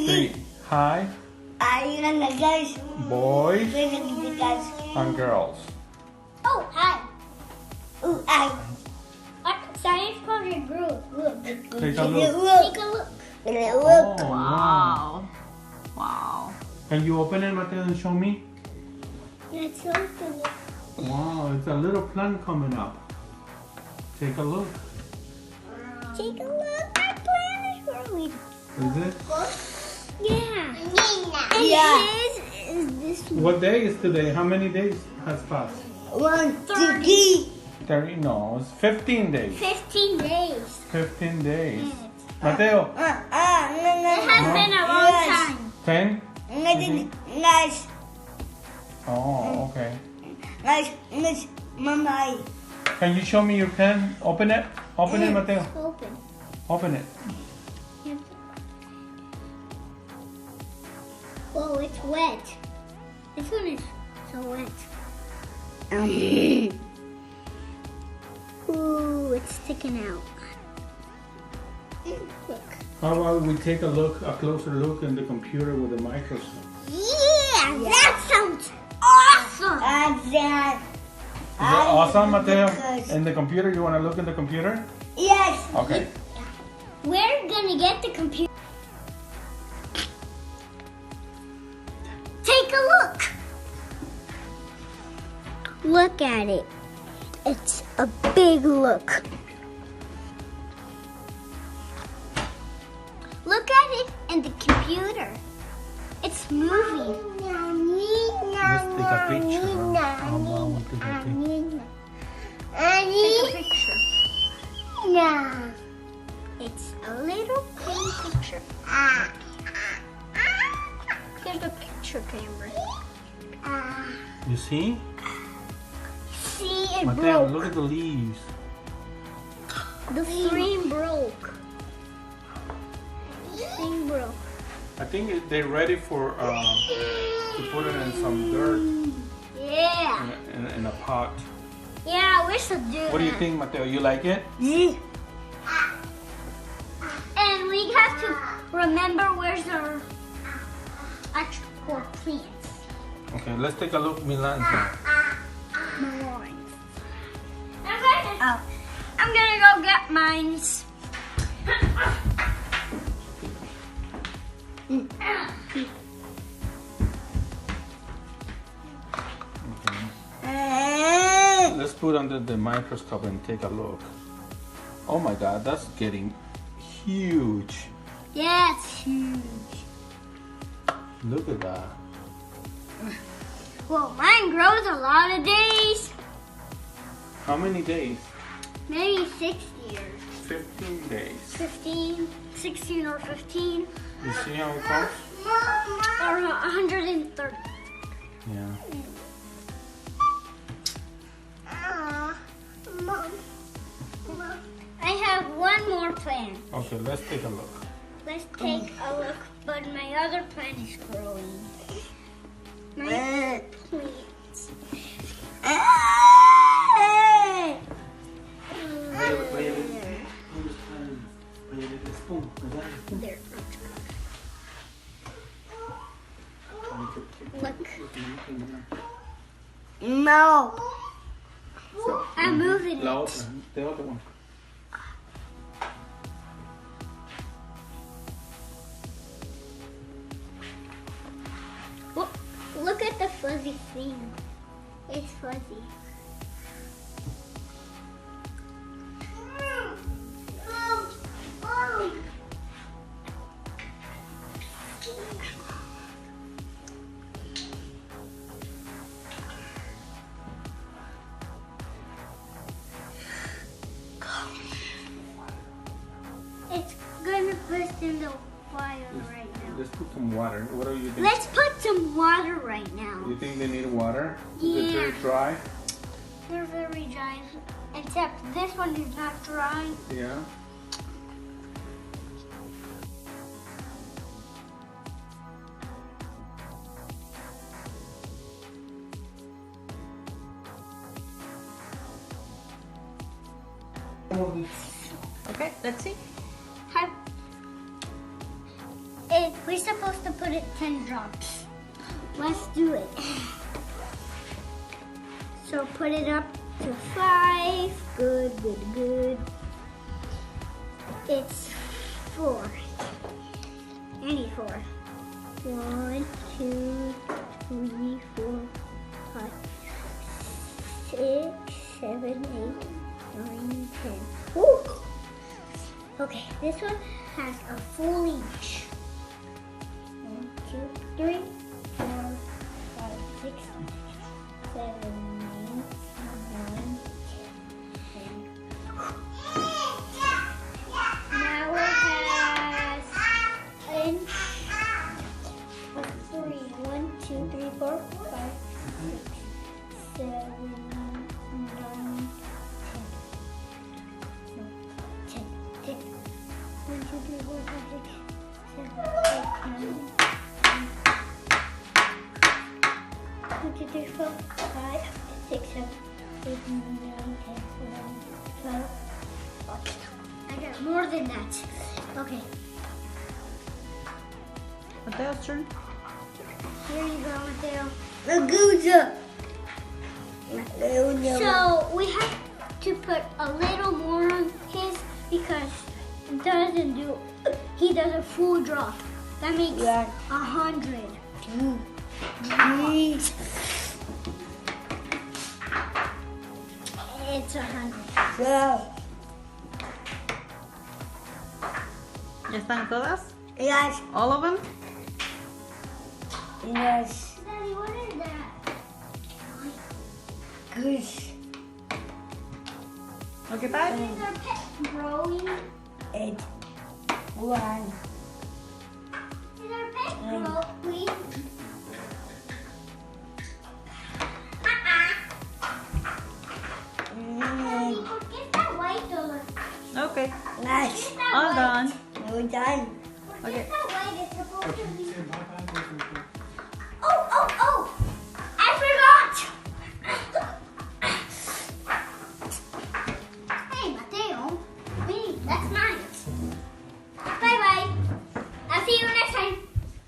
three. Hi, boys and girls. Oh, hi. ScienceProject group. Look. Take a look. Take a look. Oh, Wow. Wow. Can you open it, Mateo, and show me? Let's open it. Wow, it's a little plant coming up. Take a look. Take a look. Our plant is growing. Is it? Yeah. And his is this one. What day is today? How many days has passed? 30. 30? No, it's 15 days. 15 days. 15 days. Mateo, It has been a long time. 10? Nice. Oh, okay. Nice, Mama. Can you show me your pen? Open it. Open it, Mateo. Open. Open it. Oh, it's wet. This one is so wet. Ooh, it's sticking out. Look. How about we take a closer look in the computer with a microscope? Yeah, that sounds awesome. Is that awesome, Mateo? In the computer? You want to look in the computer? Yes. Okay. We're gonna get the computer. Take a look. Look at it. It's a big look. Look at it in the computer. It's moving. Let's take a picture. How about we take a picture? Take a picture. It's a little pink picture. Here's the picture camera. You see? See, it Mateo, broke. look at the leaves. The screen broke. The screen broke. I think they're ready for to put it in some dirt Yeah. in a pot. Yeah, we should do What do you that. think, Mateo? You like it? And we have to remember where's our actual plants. Okay, let's take a look, Milan. I'm gonna go get mines. Let's put under the microscope and take a look. Oh my God, that's getting huge. Yeah, it's huge. Look at that. Well, mine grows a lot of days. How many days? Maybe 6 years. 15 days. 15, 16 or 15. You see how it goes? Or 130. Yeah. I have one more plant. Okay, let's take a look. Let's take a look, but my other plant is growing. My plants. There. Look, No. I'm moving La it. otra, the other one. Look at the fuzzy thing. It's fuzzy. It's gonna put in the fire right now. Let's put some water. What do you think? Let's put some water right now. You think they need water? Yeah. Is it very dry? They're very dry, except this one is not dry. Yeah. Okay, let's see. we're supposed to put it 10 drops. Let's do it. So put it up to 5. Good, good, good. It's 4. I need 4. 1, 2, 3, 4, 5, 6, 7, 8, 9, 10. Woo! Okay, this one has a full each. 1, 2, 3, 4, 5, 6, 7, 8, 9, 10. Now it has an inch of 3. 1, 2, 3, 4, 5, 6, 7, 9, 10. 10. 1, 2, 3, 4, 5, 6, 7, 8, 9, 1, 2, 3, 4, 5, 6, 7, 8, 9, 10, 11, 12. Okay. I got more than that. Okay. Mateo's turn. Here you go, Mateo. Lagusa. So we have to put a little more on his because he does a full drop. That makes 100. It's 100. ¿Ya están todas? Yes. All of them? Yes. Daddy, what is that? Goose. Okay, bye. Is our pet growing? 8. 1. Is our pet growing? Daddy, ¿por qué está white todo? Okay. Nice. ¿Por qué está All white? done. We're done. ¿Por qué Okay. está white? It's supposed to be... Say bye-bye. Oh, oh, oh!